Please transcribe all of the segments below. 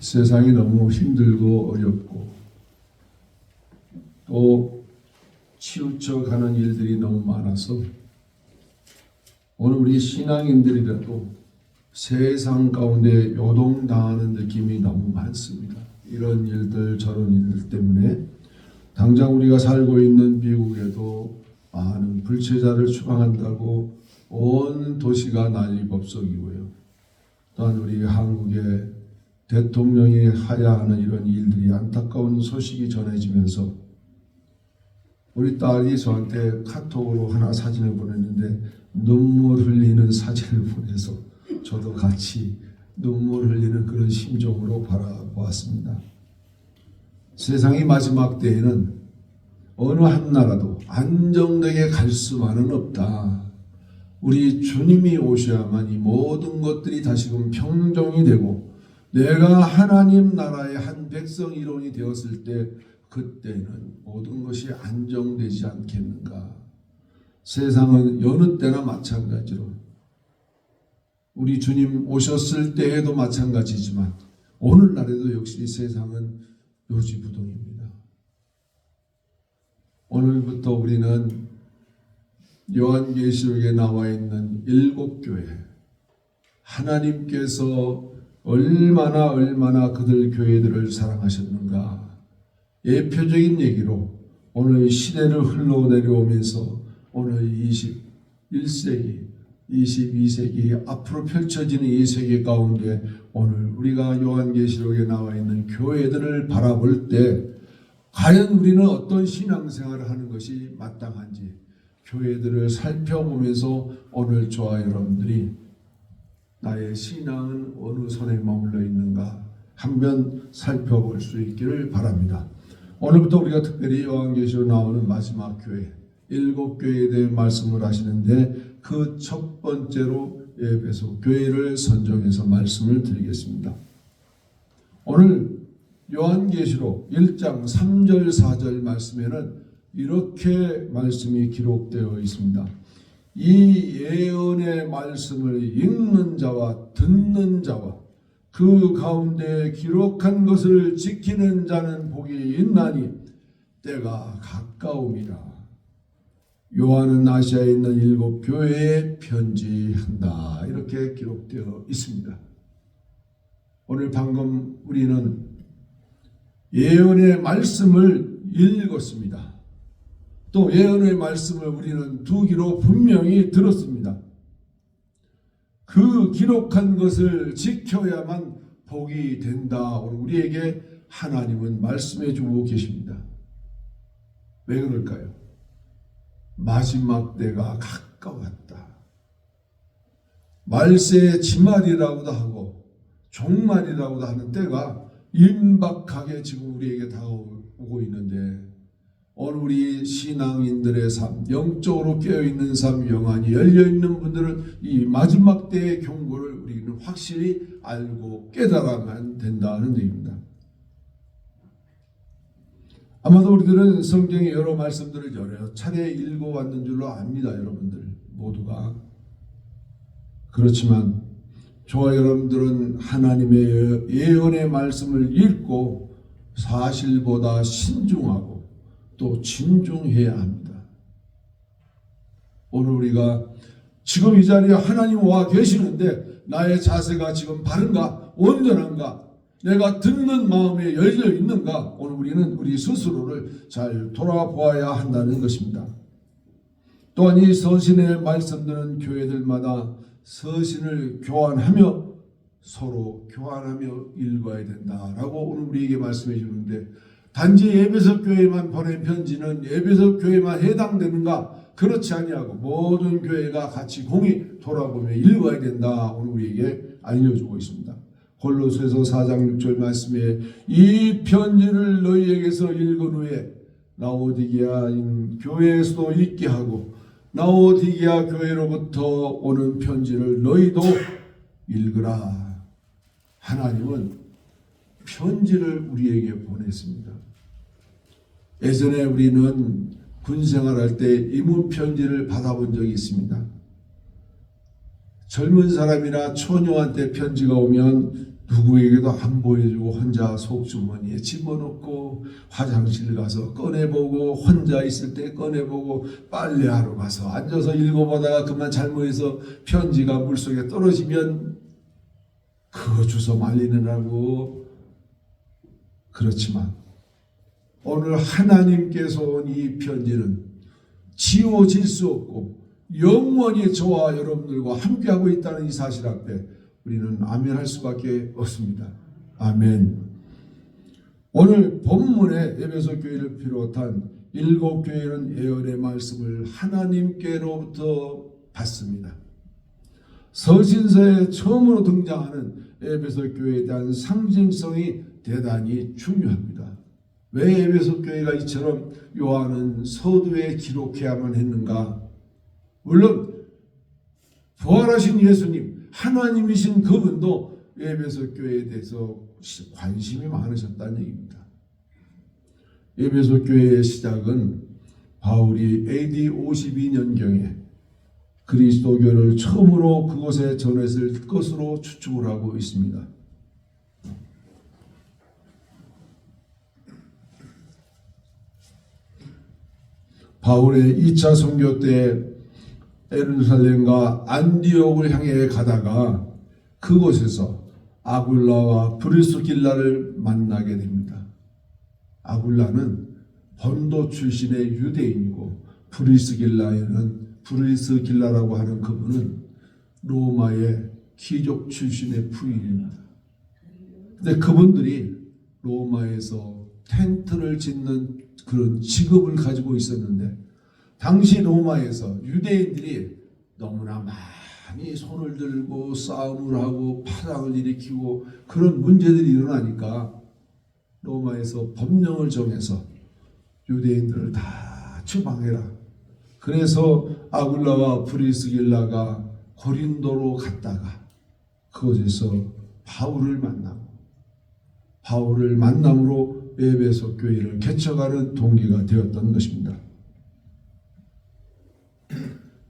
세상이 너무 힘들고 어렵고 또 치우쳐가는 일들이 너무 많아서 오늘 우리 신앙인들이라도 세상 가운데 요동당하는 느낌이 너무 많습니다. 이런 일들 저런 일들 때문에 당장 우리가 살고 있는 미국에도 많은 불체자를 추방한다고 온 도시가 난리법석이고요. 또한 우리 한국의 대통령이 하야 하는 이런 일들이 안타까운 소식이 전해지면서 우리 딸이 저한테 카톡으로 하나 사진을 보냈는데 눈물 흘리는 사진을 보내서 저도 같이 눈물 흘리는 그런 심정으로 바라보았습니다. 세상의 마지막 때에는 어느 한 나라도 안정되게 갈 수만은 없다. 우리 주님이 오셔야만 이 모든 것들이 다시금 평정이 되고 내가 하나님 나라의 한 백성 일원이 되었을 때 그때는 모든 것이 안정되지 않겠는가. 세상은 여느 때나 마찬가지로 우리 주님 오셨을 때에도 마찬가지지만 오늘날에도 역시 세상은 요지부동입니다. 오늘부터 우리는 요한계시록에 나와 있는 7교회 하나님께서 얼마나 그들 교회들을 사랑하셨는가 예표적인 얘기로 오늘 시대를 흘러내려오면서 오늘 21세기 22세기 앞으로 펼쳐지는 이 세계 가운데 오늘 우리가 요한계시록에 나와 있는 교회들을 바라볼 때 과연 우리는 어떤 신앙생활을 하는 것이 마땅한지 교회들을 살펴보면서 오늘 저와 여러분들이 나의 신앙은 어느 선에 머물러 있는가 한번 살펴볼 수 있기를 바랍니다. 오늘부터 우리가 특별히 요한계시록에 나오는 마지막 교회 7교회에 대해 말씀을 하시는데 그 첫 번째로 에베소 교회를 선정해서 말씀을 드리겠습니다. 오늘 요한계시록 1장 3절 4절 말씀에는 이렇게 말씀이 기록되어 있습니다. 이 예언의 말씀을 읽는 자와 듣는 자와 그 가운데 기록한 것을 지키는 자는 복이 있나니 때가 가까움이라. 요한은 아시아에 있는 7교회에 편지한다. 이렇게 기록되어 있습니다. 오늘 방금 우리는 예언의 말씀을 읽었습니다. 또 예언의 말씀을 우리는 두 귀로 분명히 들었습니다. 그 기록한 것을 지켜야만 복이 된다. 오늘 우리에게 하나님은 말씀해 주고 계십니다. 왜 그럴까요? 마지막 때가 가까웠다. 말세의 지말이라고도 하고 종말이라고도 하는 때가 임박하게 지금 우리에게 다가오고 있는데 오늘 우리 신앙인들의 삶, 영적으로 깨어있는 삶, 영안이 열려있는 분들은 이 마지막 때의 경고를 우리는 확실히 알고 깨달아만 된다는 얘기입니다. 아마도 우리들은 성경의 여러 말씀들을 여러 차례 읽어왔는 줄로 압니다. 여러분들 모두가. 그렇지만 저와 여러분들은 하나님의 예언의 말씀을 읽고 사실보다 신중하고 또 진중해야 합니다. 오늘 우리가 지금 이 자리에 하나님 와 계시는데 나의 자세가 지금 바른가? 온전한가? 내가 듣는 마음에 열려 있는가? 오늘 우리는 우리 스스로를 잘 돌아보아야 한다는 것입니다. 또한 이 서신의 말씀들은 교회들마다 서신을 교환하며 서로 교환하며 읽어야 된다라고 오늘 우리에게 말씀해 주는데 단지 에베소 교회만 보낸 편지는 에베소 교회만 해당되는가? 그렇지 아니하고 모든 교회가 같이 공히 돌아보며 읽어야 된다. 오늘 우리에게 알려주고 있습니다. 골로새서 4장 6절 말씀에 이 편지를 너희에게서 읽은 후에 라오디게아인 교회에서도 읽게 하고 라오디게아 교회로부터 오는 편지를 너희도 읽으라. 하나님은 편지를 우리에게 보냈습니다. 예전에 우리는 군생활할 때 이문 편지를 받아본 적이 있습니다. 젊은 사람이나 처녀한테 편지가 오면 누구에게도 안 보여주고 혼자 속주머니에 집어넣고 화장실 가서 꺼내보고 혼자 있을 때 꺼내보고 빨래하러 가서 앉아서 읽어보다가 그만 잘못해서 편지가 물속에 떨어지면 그거 주워 말리느라고. 그렇지만 오늘 하나님께서 온 이 편지는 지워질 수 없고 영원히 저와 여러분들과 함께하고 있다는 이 사실 앞에 우리는 아멘할 수밖에 없습니다. 아멘. 오늘 본문의 에베소 교회를 비롯한 7교회는 예언의 말씀을 하나님께로부터 받습니다. 서신서에 처음으로 등장하는 에베소 교회에 대한 상징성이 대단히 중요합니다. 왜 에베소 교회가 이처럼 요한은 서두에 기록해야만 했는가? 물론 부활하신 예수님, 하나님이신 그분도 에베소 교회에 대해서 관심이 많으셨다는 얘기입니다. 에베소 교회의 시작은 바울이 AD 52년경에 그리스도교를 처음으로 그곳에 전했을 것으로 추측을 하고 있습니다. 바울의 2차 선교 때 예루살렘과 안디옥을 향해 가다가 그곳에서 아굴라와 브리스길라를 만나게 됩니다. 아굴라는 본도 출신의 유대인이고 브리스길라라고 하는 그분은 로마의 귀족 출신의 부인입니다. 근데 그분들이 로마에서 텐트를 짓는 그런 직업을 가지고 있었는데 당시 로마에서 유대인들이 너무나 많이 손을 들고 싸움을 하고 파랑을 일으키고 그런 문제들이 일어나니까 로마에서 법령을 정해서 유대인들을 다 추방해라. 그래서 아굴라와 브리스길라가 고린도로 갔다가 그곳에서 바울을 만나고 바울을 만남으로 에베소 교회를 개척하는 동기가 되었던 것입니다.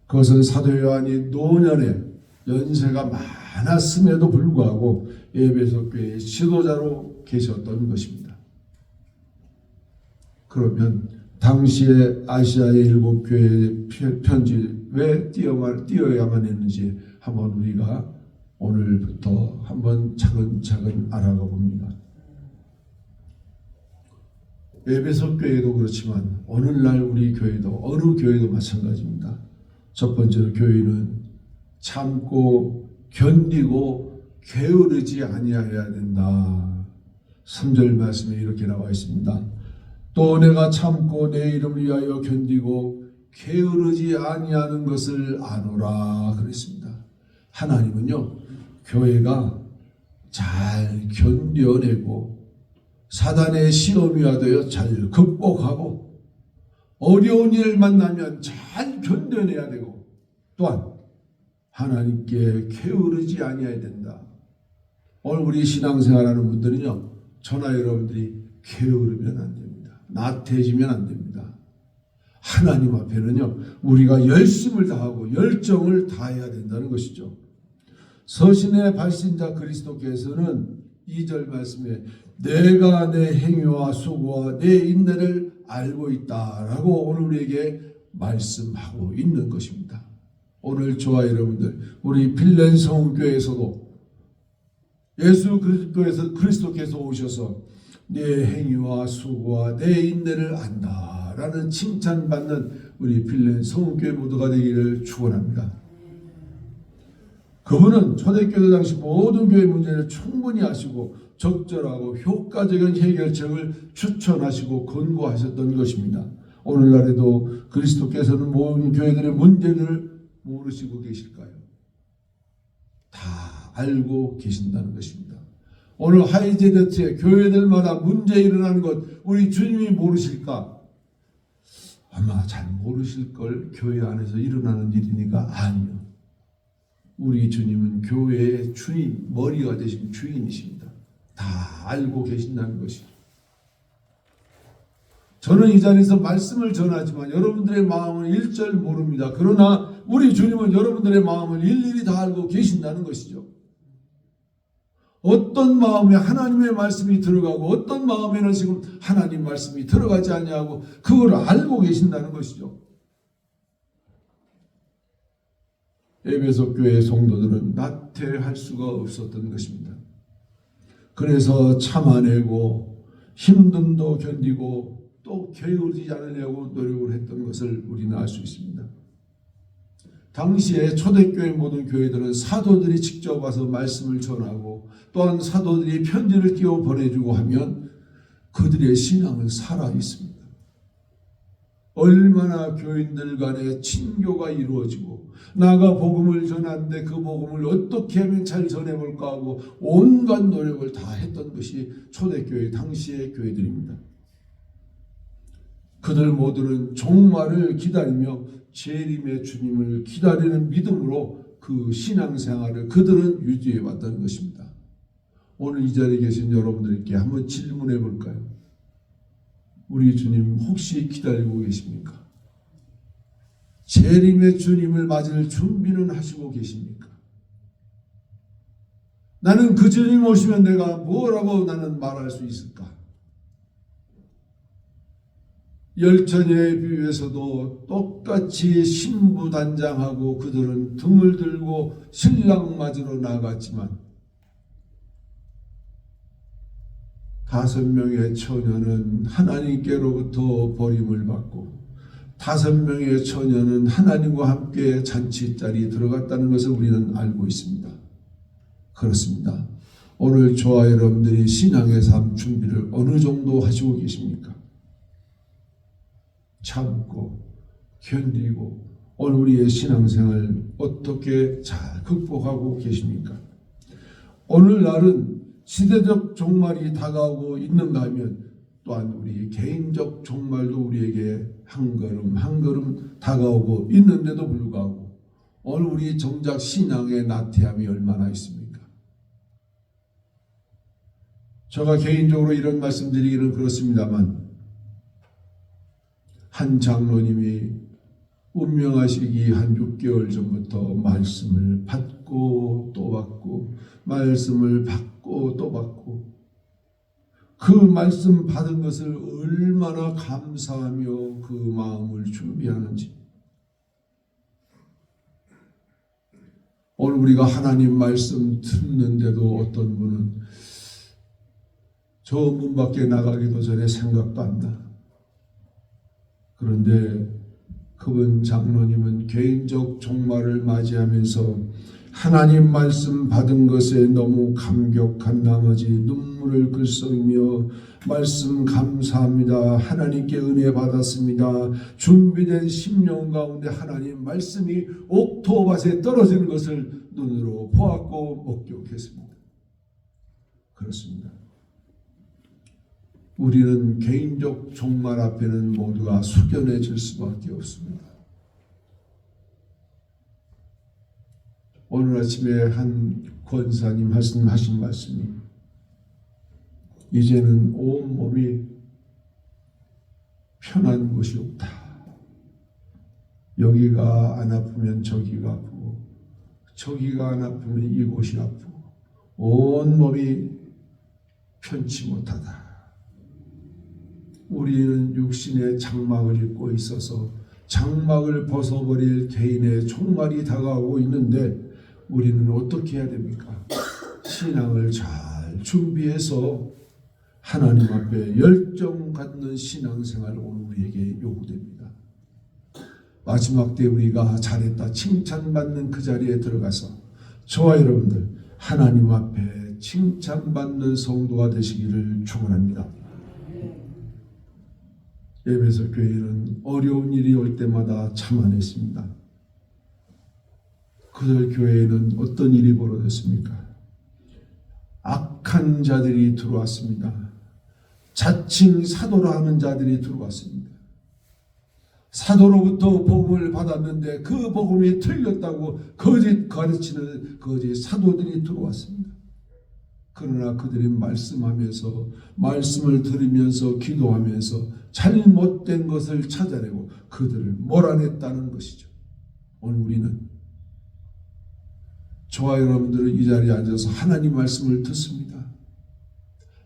그것은 사도 요한이 노년에 연세가 많았음에도 불구하고 에베소 교회의 지도자로 계셨던 것입니다. 그러면 당시에 아시아의 7교회의 편지 왜 띄어야만 했는지 한번 우리가 오늘부터 한번 차근차근 알아가 봅니다. 에베소 교회도 그렇지만 오늘날 우리 교회도 어느 교회도 마찬가지입니다. 첫 번째로 교회는 참고 견디고 게으르지 아니하여야 된다. 3절 말씀에 이렇게 나와 있습니다. 또 내가 참고 내 이름을 위하여 견디고 게으르지 아니하는 것을 아노라 그랬습니다. 하나님은요 교회가 잘 견뎌내고 사단의 시험이 와도요 잘 극복하고 어려운 일을 만나면 잘 견뎌내야 되고 또한 하나님께 게으르지 아니해야 된다. 오늘 우리 신앙생활하는 분들은요 저나 여러분들이 게으르면 안 됩니다. 나태해지면 안 됩니다. 하나님 앞에는요 우리가 열심을 다하고 열정을 다해야 된다는 것이죠. 서신의 발신자 그리스도께서는 2절 말씀에 내가 내 행위와 수고와 내 인내를 알고 있다라고 오늘 우리에게 말씀하고 있는 것입니다. 오늘 저와 여러분들 우리 빌렌 성교회에서도 예수 그리스도께서 오셔서 내 행위와 수고와 내 인내를 안다라는 칭찬받는 우리 빌렌 성교회 모두가 되기를 축원합니다. 그분은 초대교회 당시 모든 교회 문제를 충분히 아시고 적절하고 효과적인 해결책을 추천하시고 권고하셨던 것입니다. 오늘날에도 그리스도께서는 모든 교회들의 문제를 모르시고 계실까요? 다 알고 계신다는 것입니다. 오늘 하이제너트에 교회들마다 문제 일어나는 것 우리 주님이 모르실까? 아마 잘 모르실 걸. 교회 안에서 일어나는 일이니까 아니요. 우리 주님은 교회의 주인, 머리가 되신 주인이십니다. 다 알고 계신다는 것이죠. 저는 이 자리에서 말씀을 전하지만 여러분들의 마음은 일절 모릅니다. 그러나 우리 주님은 여러분들의 마음을 일일이 다 알고 계신다는 것이죠. 어떤 마음에 하나님의 말씀이 들어가고 어떤 마음에는 지금 하나님 말씀이 들어가지 않냐고 그걸 알고 계신다는 것이죠. 에베소 교회 성도들은 나태할 수가 없었던 것입니다. 그래서 참아내고 힘듦도 견디고 또 게으르지 않으려고 노력을 했던 것을 우리는 알 수 있습니다. 당시에 초대교회 모든 교회들은 사도들이 직접 와서 말씀을 전하고 또한 사도들이 편지를 띄워 보내주고 하면 그들의 신앙은 살아있습니다. 얼마나 교인들 간에 친교가 이루어지고 나가 복음을 전하는데 그 복음을 어떻게 하면 잘 전해볼까 하고 온갖 노력을 다 했던 것이 초대교회 당시의 교회들입니다. 그들 모두는 종말을 기다리며 재림의 주님을 기다리는 믿음으로 그 신앙생활을 그들은 유지해 왔다는 것입니다. 오늘 이 자리에 계신 여러분들께 한번 질문해 볼까요? 우리 주님 혹시 기다리고 계십니까? 재림의 주님을 맞을 준비는 하시고 계십니까? 나는 그 주님 오시면 내가 뭐라고 나는 말할 수 있을까? 열처녀에 비유해서도 똑같이 신부단장하고 그들은 등을 들고 신랑 맞으러 나갔지만 5명의 처녀는 하나님께로부터 버림을 받고 5명의 처녀는 하나님과 함께 잔치자리에 들어갔다는 것을 우리는 알고 있습니다. 그렇습니다. 오늘 저와 여러분들이 신앙의 삶 준비를 어느 정도 하시고 계십니까? 참고 견디고 오늘 우리의 신앙생활 어떻게 잘 극복하고 계십니까? 오늘날은 시대적 종말이 다가오고 있는가 하면 또한 우리 개인적 종말도 우리에게 한 걸음 한 걸음 다가오고 있는데도 불구하고 오늘 우리 정작 신앙의 나태함이 얼마나 있습니까? 제가 개인적으로 이런 말씀드리기는 그렇습니다만 한 장로님이 운명하시기 한 6개월 전부터 말씀을 받고 또 받고 말씀을 받고 또 받고 그 말씀 받은 것을 얼마나 감사하며 그 마음을 준비하는지 오늘 우리가 하나님 말씀 듣는데도 어떤 분은 저 문 밖에 나가기도 전에 생각도 한다. 그런데 그분 장로님은 개인적 종말을 맞이하면서 하나님 말씀 받은 것에 너무 감격한 나머지 눈물을 글썽이며 말씀 감사합니다. 하나님께 은혜 받았습니다. 준비된 심령 가운데 하나님 말씀이 옥토밭에 떨어지는 것을 눈으로 보았고 목격했습니다. 그렇습니다. 우리는 개인적 종말 앞에는 모두가 숙연해질 수밖에 없습니다. 오늘 아침에 한 권사님 하신 말씀이 이제는 온몸이 편한 곳이 없다. 여기가 안 아프면 저기가 아프고 저기가 안 아프면 이곳이 아프고 온몸이 편치 못하다. 우리는 육신의 장막을 입고 있어서 장막을 벗어버릴 개인의 종말이 다가오고 있는데 우리는 어떻게 해야 됩니까? 신앙을 잘 준비해서 하나님 앞에 열정 갖는 신앙생활 오늘 우리에게 요구됩니다. 마지막 때 우리가 잘했다 칭찬받는 그 자리에 들어가서 저와 여러분들 하나님 앞에 칭찬받는 성도가 되시기를 축원합니다. 에베소 교회는 어려운 일이 올 때마다 참아냈습니다. 그들 교회에는 어떤 일이 벌어졌습니까? 악한 자들이 들어왔습니다. 자칭 사도라 하는 자들이 들어왔습니다. 사도로부터 복음을 받았는데 그 복음이 틀렸다고 거짓 가르치는 거짓 사도들이 들어왔습니다. 그러나 그들이 말씀하면서 말씀을 들으면서 기도하면서 잘못된 것을 찾아내고 그들을 몰아냈다는 것이죠. 오늘 우리는 저와 여러분들은 이 자리에 앉아서 하나님 말씀을 듣습니다.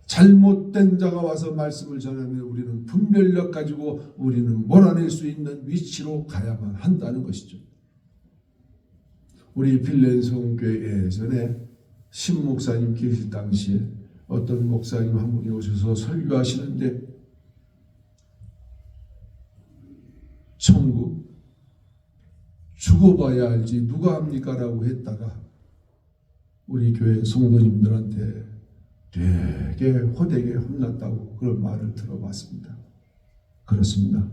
잘못된 자가 와서 말씀을 전하면 우리는 분별력 가지고 우리는 몰아낼 수 있는 위치로 가야만 한다는 것이죠. 우리 빌레 성교회 예전에 신 목사님 계실 당시에 어떤 목사님 한 분이 오셔서 설교하시는데 천국 죽어봐야 알지 누가 합니까? 라고 했다가 우리 교회 성도님들한테 되게 호되게 혼났다고 그런 말을 들어봤습니다. 그렇습니다.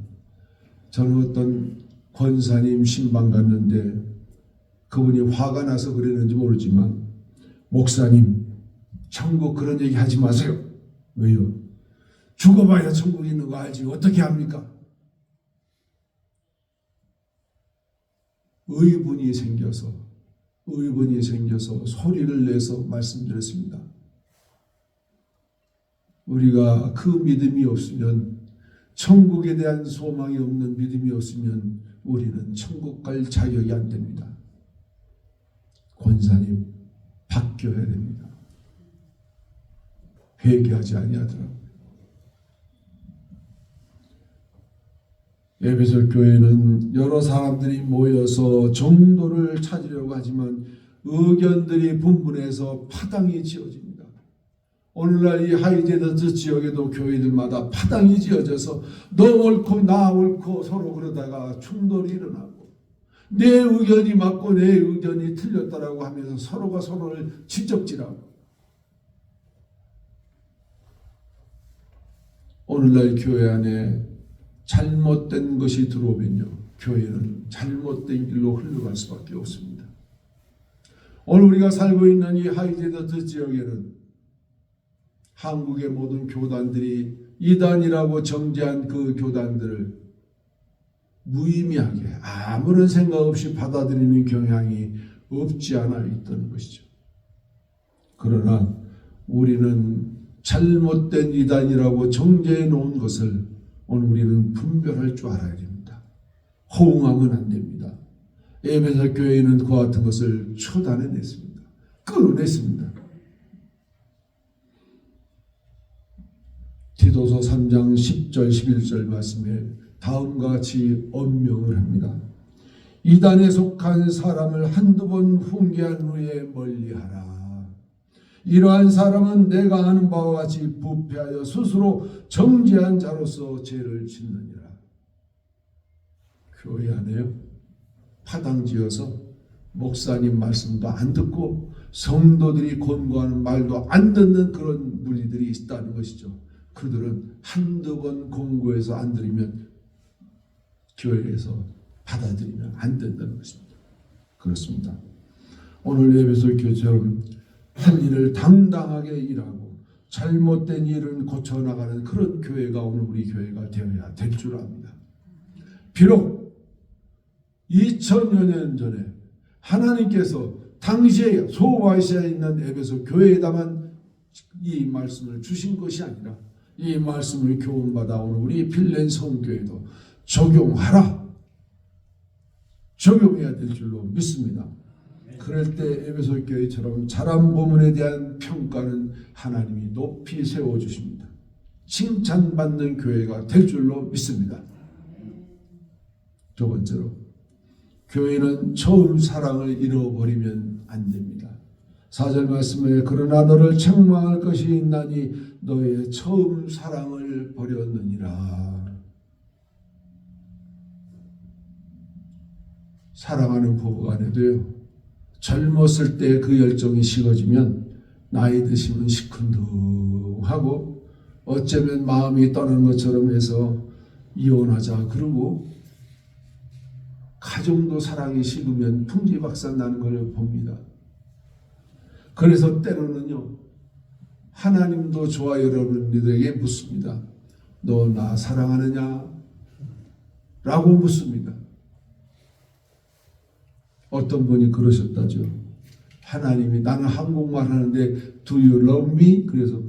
저는 어떤 권사님 신방 갔는데 그분이 화가 나서 그랬는지 모르지만 목사님 천국 그런 얘기 하지 마세요. 왜요? 죽어봐야 천국에 있는 거 알지 어떻게 합니까? 의분이 생겨서 소리를 내서 말씀드렸습니다. 우리가 그 믿음이 없으면, 천국에 대한 소망이 없는 믿음이 없으면 우리는 천국 갈 자격이 안 됩니다. 권사님 바뀌어야 됩니다. 회개하지 아니하더라고요. 에베소 교회는 여러 사람들이 모여서 정도를 찾으려고 하지만 의견들이 분분해서 파당이 지어집니다. 오늘날 이 하이제더스 지역에도 교회들마다 파당이 지어져서 너 옳고 나 옳고 서로 그러다가 충돌이 일어나고 내 의견이 맞고 내 의견이 틀렸다라고 하면서 서로가 서로를 지적질하고 오늘날 교회 안에 잘못된 것이 들어오면요 교회는 잘못된 길로 흘러갈 수밖에 없습니다. 오늘 우리가 살고 있는 이 하이제더스 지역에는 한국의 모든 교단들이 이단이라고 정죄한 그 교단들을 무의미하게 아무런 생각 없이 받아들이는 경향이 없지 않아 있던 것이죠. 그러나 우리는 잘못된 이단이라고 정죄해 놓은 것을 오늘 우리는 분별할 줄 알아야 됩니다. 호응하면 안 됩니다. 에베소 교회는 그와 같은 것을 처단해냈습니다. 끊어냈습니다. 디도서 3장 10절 11절 말씀에 다음과 같이 언명을 합니다. 이단에 속한 사람을 한두 번 훈계한 후에 멀리하라. 이러한 사람은 내가 아는 바와 같이 부패하여 스스로 정죄한 자로서 죄를 짓느니라. 교회 안에요 파당지어서 목사님 말씀도 안 듣고 성도들이 권고하는 말도 안 듣는 그런 무리들이 있다는 것이죠. 그들은 한두 번 공고해서 안 들으면 교회에서 받아들이면 안 된다는 것입니다. 그렇습니다. 오늘 에베소 교회처럼 할 일을 당당하게 일하고 잘못된 일은 고쳐나가는 그런 교회가 오늘 우리 교회가 되어야 될 줄 압니다. 비록 2000여 년 전에 하나님께서 당시에 소아시아에 있는 에베소 교회에다만 이 말씀을 주신 것이 아니라 이 말씀을 교훈받아 오늘 우리 빌레 성교회도 적용하라. 적용해야 될 줄로 믿습니다. 그럴 때 에베소 교회처럼 잘한 부분에 대한 평가는 하나님이 높이 세워주십니다. 칭찬받는 교회가 될 줄로 믿습니다. 두 번째로 교회는 처음 사랑을 잃어버리면 안 됩니다. 4절 말씀에 그러나 너를 책망할 것이 있나니 너의 처음 사랑을 버렸느니라. 사랑하는 부부 간에도요 젊었을 때 그 열정이 식어지면 나이 드시면 시큰둥하고 어쩌면 마음이 떠난 것처럼 해서 이혼하자 그러고 가정도 사랑이 식으면 풍지박산 나는 걸 봅니다. 그래서 때로는요 하나님도 저와 여러분들에게 묻습니다. 너 나 사랑하느냐? 라고 묻습니다. 어떤 분이 그러셨다죠. 하나님이 나는 한국말 하는데 Do you love me? 그래서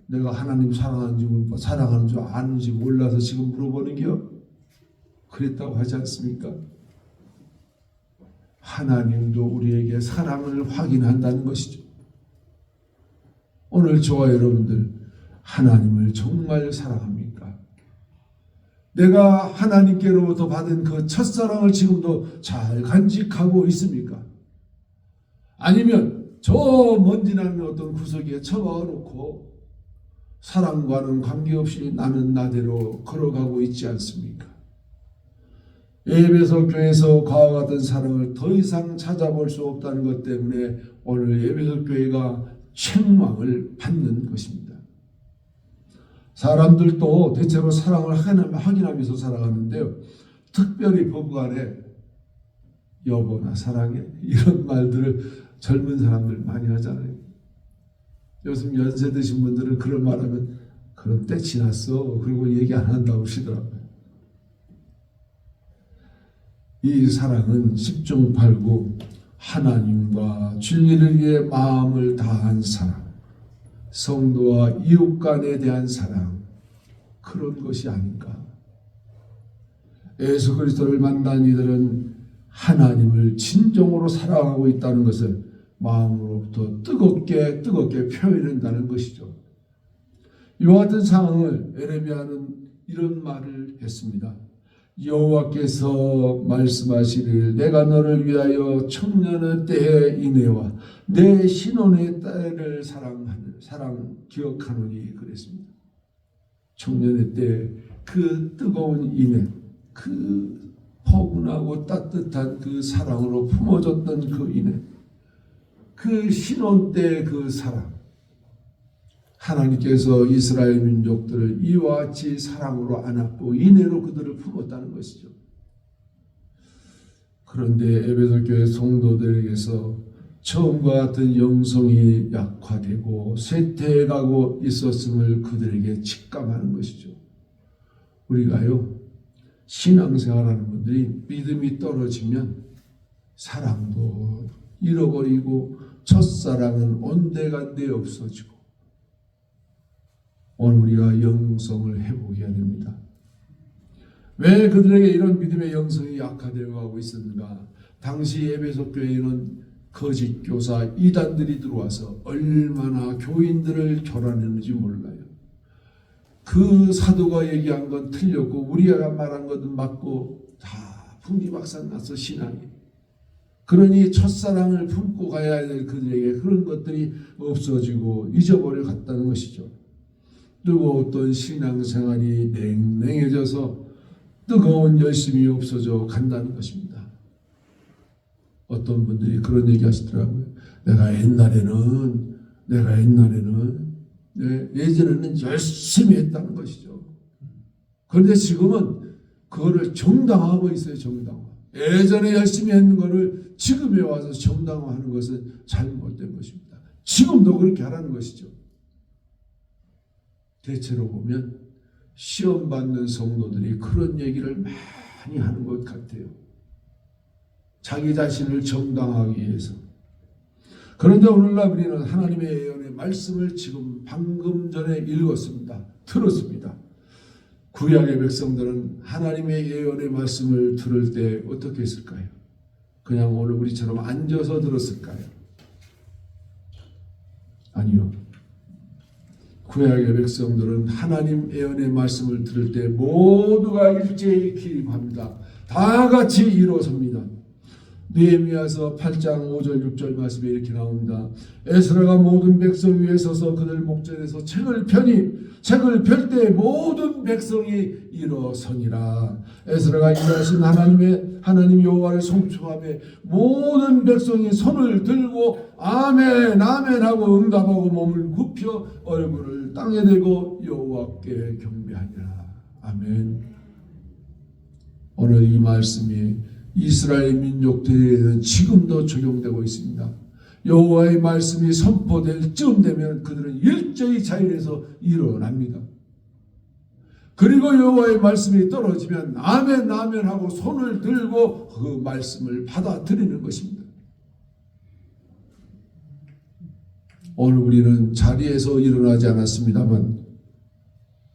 내가 하나님 사랑하는 줄 아는지 몰라서 지금 물어보는 게요. 그랬다고 하지 않습니까? 하나님도 우리에게 사랑을 확인한다는 것이죠. 오늘 저와 여러분들 하나님을 정말 사랑합니까? 내가 하나님께로부터 받은 그 첫사랑을 지금도 잘 간직하고 있습니까? 아니면 저 먼지나는 어떤 구석에 처박아 놓고 사랑과는 관계없이 나는 나대로 걸어가고 있지 않습니까? 에베소 교회에서 그와 같은 사랑을 더 이상 찾아볼 수 없다는 것 때문에 오늘 에베소 교회가 책망을 받는 것입니다. 사람들도 대체로 사랑을 확인하면서 살아가는데요. 특별히 부부간에 여보나 사랑해 이런 말들을 젊은 사람들 많이 하잖아요. 요즘 연세 드신 분들은 그런 말하면 그럼 때 지났어 그리고 얘기 안 한다고 하시더라고요. 이 사랑은 10중 8구 하나님과 진리를 위해 마음을 다한 사랑, 성도와 이웃 간에 대한 사랑, 그런 것이 아닌가. 예수 그리스도를 만난 이들은 하나님을 진정으로 사랑하고 있다는 것을 마음으로부터 뜨겁게 표현한다는 것이죠. 이와 같은 상황을 에레미야는 이런 말을 했습니다. 여호와께서 말씀하시기를 내가 너를 위하여 청년의 때의 인애와 내 신혼의 때를 기억하노니 그랬습니다. 청년의 때 그 뜨거운 인애, 그 포근하고 따뜻한 그 사랑으로 품어줬던 그 인애, 그 신혼 때 그 사랑, 하나님께서 이스라엘 민족들을 이와 같이 사랑으로 안았고 인애로 그들을 품었다는 것이죠. 그런데 에베소 교회 성도들에게서 처음과 같은 영성이 약화되고 쇠퇴해가고 있었음을 그들에게 직감하는 것이죠. 우리가요, 신앙생활하는 분들이 믿음이 떨어지면 사랑도 잃어버리고 첫사랑은 온데간데 없어지고 오늘 우리가 영성을 회복해야 됩니다. 왜 그들에게 이런 믿음의 영성이 약화되어 가고 있었는가? 당시 에베소 교회에는 거짓 교사 이단들이 들어와서 얼마나 교인들을 교란했는지 몰라요. 그 사도가 얘기한 건 틀렸고 우리가 말한 것은 맞고 다 풍기박산 나서 신앙이. 그러니 첫사랑을 품고 가야 될 그들에게 그런 것들이 없어지고 잊어버려 갔다는 것이죠. 뜨거웠던 신앙생활이 냉랭해져서 뜨거운 열심이 없어져 간다는 것입니다. 어떤 분들이 그런 얘기 하시더라고요. 내가 옛날에는 예전에는 열심히 했다는 것이죠. 그런데 지금은 그거를 정당화하고 있어요. 정당화. 예전에 열심히 했는 거를 지금에 와서 정당화하는 것은 잘못된 것입니다. 지금도 그렇게 하라는 것이죠. 대체로 보면 시험 받는 성도들이 그런 얘기를 많이 하는 것 같아요. 자기 자신을 정당화하기 위해서. 그런데 오늘날 우리는 하나님의 예언의 말씀을 지금 방금 전에 읽었습니다. 들었습니다. 구약의 백성들은 하나님의 예언의 말씀을 들을 때 어떻게 했을까요? 그냥 오늘 우리처럼 앉아서 들었을까요? 아니요. 구약의 백성들은 하나님 예언의 말씀을 들을 때 모두가 일제히 기립합니다. 다 같이 일어섭니다. 느헤미야서 8장 5절 6절 말씀에 이렇게 나옵니다. 에스라가 모든 백성 위에 서서 그들 목전에서 책을 펴니 책을 펼 때 모든 백성이 일어서니라. 에스라가 일하신 하나님 여호와를 송축하며 모든 백성이 손을 들고 아멘 아멘 하고 응답하고 몸을 굽혀 얼굴을 땅에 대고 여호와께 경배하니라. 아멘. 오늘 이 말씀이 이스라엘 민족들에게는 지금도 적용되고 있습니다. 여호와의 말씀이 선포될 쯤 되면 그들은 일제히 자율에서 일어납니다. 그리고 여호와의 말씀이 떨어지면 아멘 아멘 하고 손을 들고 그 말씀을 받아들이는 것입니다. 오늘 우리는 자리에서 일어나지 않았습니다만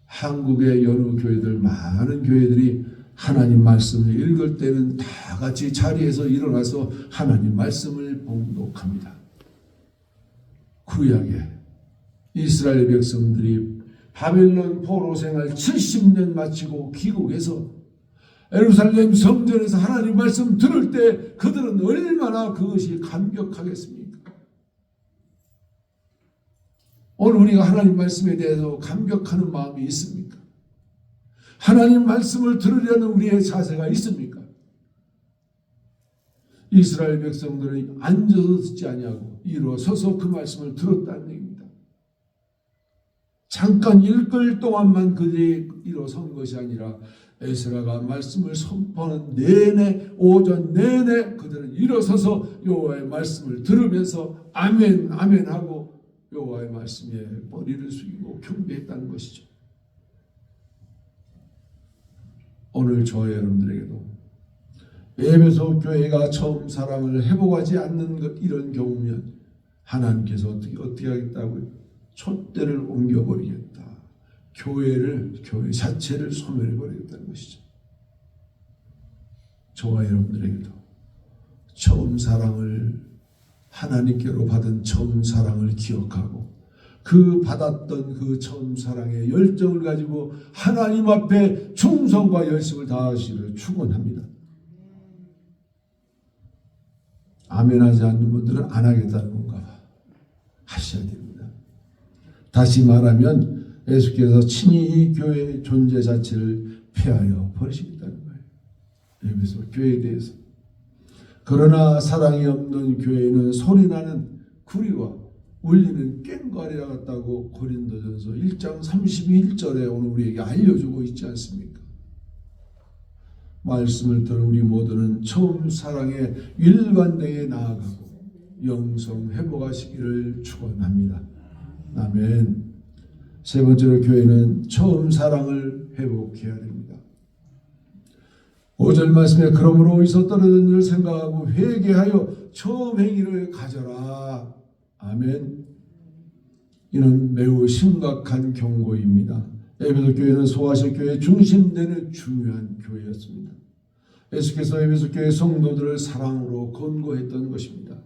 한국의 여러 교회들, 많은 교회들이 하나님 말씀을 읽을 때는 다 같이 자리에서 일어나서 하나님 말씀을 봉독합니다. 구약에 이스라엘 백성들이 바벨론 포로 생활 70년 마치고 귀국해서 예루살렘 성전에서 하나님 말씀 들을 때 그들은 얼마나 그것이 감격하겠습니까? 오늘 우리가 하나님 말씀에 대해서 감격하는 마음이 있습니까? 하나님 말씀을 들으려는 우리의 자세가 있습니까? 이스라엘 백성들은 앉아서 듣지 아니하고 일어서서 그 말씀을 들었다는 얘기입니다. 잠깐 읽을 동안만 그들이 일어선 것이 아니라 에스라가 말씀을 선포하는 내내, 오전 내내 그들은 일어서서 여호와의 말씀을 들으면서 아멘 아멘 하고 여호와의 말씀에 머리를 숙이고 경배했다는 것이죠. 오늘 저와 여러분들에게도 에베소 교회가 처음 사랑을 회복하지 않는 이런 경우면 하나님께서 어떻게 하겠다고요? 촛대를 옮겨버리겠다. 교회 자체를 소멸해버리겠다는 것이죠. 저와 여러분들에게도 처음 사랑을 하나님께로 받은 처음 사랑을 기억하고 그 받았던 그 처음 사랑의 열정을 가지고 하나님 앞에 충성과 열심을 다하시기를 축원합니다. 아멘하지 않는 분들은 안 하겠다는 건가 봐. 하셔야 됩니다. 다시 말하면 예수께서 친히 이 교회의 존재 자체를 폐하여 버리시겠다는 거예요. 에베소 교회에 대해서. 그러나 사랑이 없는 교회는 소리나는 구리와 울리는 꽹과리와 같다고 고린도전서 1장 31절에 오늘 우리에게 알려주고 있지 않습니까? 말씀을 들은 우리 모두는 처음 사랑의 일관되게 나아가고 영성 회복하시기를 축원합니다. 아멘. 세 번째로 교회는 처음 사랑을 회복해야 됩니다. 5절 말씀에 그러므로 어디서 떨어진 일 생각하고 회개하여 처음 행위를 가져라. 아멘. 이는 매우 심각한 경고입니다. 에베소 교회는 소아시 교회의 중심되는 중요한 교회였습니다. 예수께서 에베소 교회 성도들을 사랑으로 권고했던 것입니다.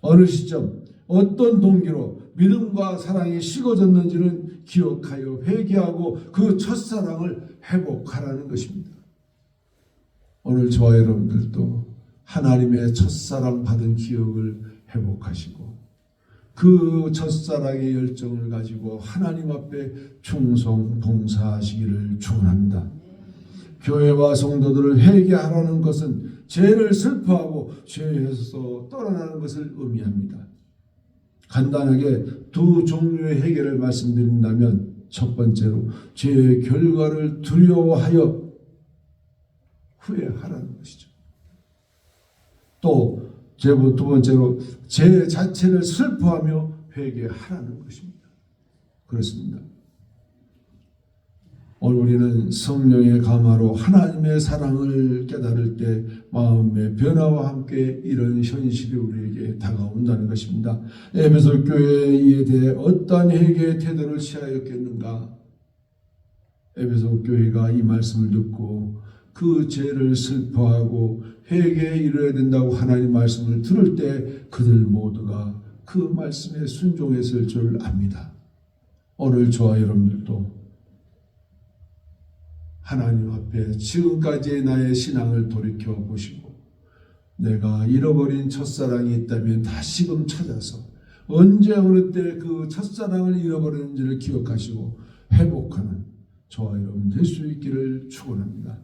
어느 시점 어떤 동기로 믿음과 사랑이 식어졌는지는 기억하여 회개하고 그 첫사랑을 회복하라는 것입니다. 오늘 저와 여러분들도 하나님의 첫사랑 받은 기억을 회복하시고 그 첫사랑의 열정을 가지고 하나님 앞에 충성 봉사하시기를 축원합니다. 교회와 성도들을 회개하라는 것은 죄를 슬퍼하고 죄에서 떠나는 것을 의미합니다. 간단하게 두 종류의 회개를 말씀드린다면 첫 번째로 죄의 결과를 두려워하여 후회하라는 것이죠. 또 두 번째로 죄 자체를 슬퍼하며 회개하라는 것입니다. 그렇습니다. 오늘 우리는 성령의 감화로 하나님의 사랑을 깨달을 때 마음의 변화와 함께 이런 현실이 우리에게 다가온다는 것입니다. 에베소 교회에 대해 어떠한 회개의 태도를 취하였겠는가? 에베소 교회가 이 말씀을 듣고 그 죄를 슬퍼하고 회개에 이르러야 된다고 하나님 말씀을 들을 때 그들 모두가 그 말씀에 순종했을 줄 압니다. 오늘 저와 여러분들도 하나님 앞에 지금까지의 나의 신앙을 돌이켜 보시고 내가 잃어버린 첫사랑이 있다면 다시금 찾아서 언제 어느 때 그 첫사랑을 잃어버렸는지를 기억하시고 회복하는 저와 여러분 될 수 있기를 축원합니다.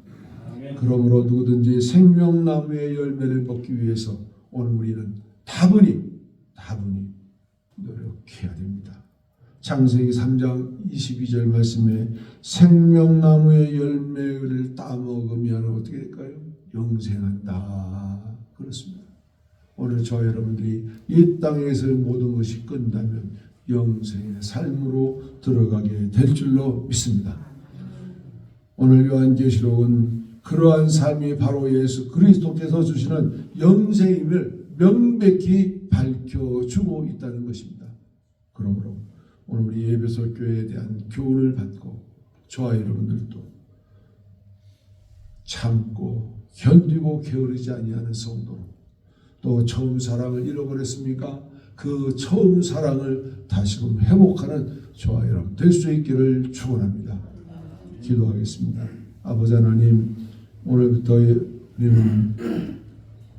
그러므로 누구든지 생명나무의 열매를 먹기 위해서 오늘 우리는 다분히 노력해야 됩니다. 창세기 3장 22절 말씀에 생명나무의 열매를 따먹으면 어떻게 될까요? 영생한다. 그렇습니다. 오늘 저 여러분들이 이 땅에서 모든 것이 끝나면 영생의 삶으로 들어가게 될 줄로 믿습니다. 오늘 요한계시록은 그러한 삶이 바로 예수 그리스도께서 주시는 영생임을 명백히 밝혀주고 있다는 것입니다. 그러므로 오늘 우리 에베소 교회에 대한 교훈을 받고 저와 여러분들도 참고 견디고 게으르지 아니하는 성도, 또 처음 사랑을 잃어버렸습니까? 그 처음 사랑을 다시금 회복하는 저와 여러분 될 수 있기를 축원합니다. 기도하겠습니다. 아버지 하나님, 오늘부터 우리는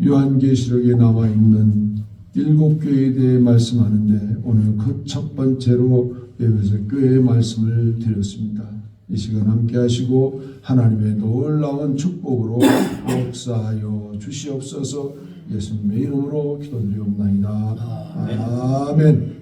요한계시록에 나와 있는 7교회에 대해 말씀하는데 오늘 그 첫 번째로 에베소 교회의 말씀을 드렸습니다. 이 시간 함께 하시고 하나님의 놀라운 축복으로 역사하여 주시옵소서. 예수님의 이름으로 기도드리옵나이다. 아멘.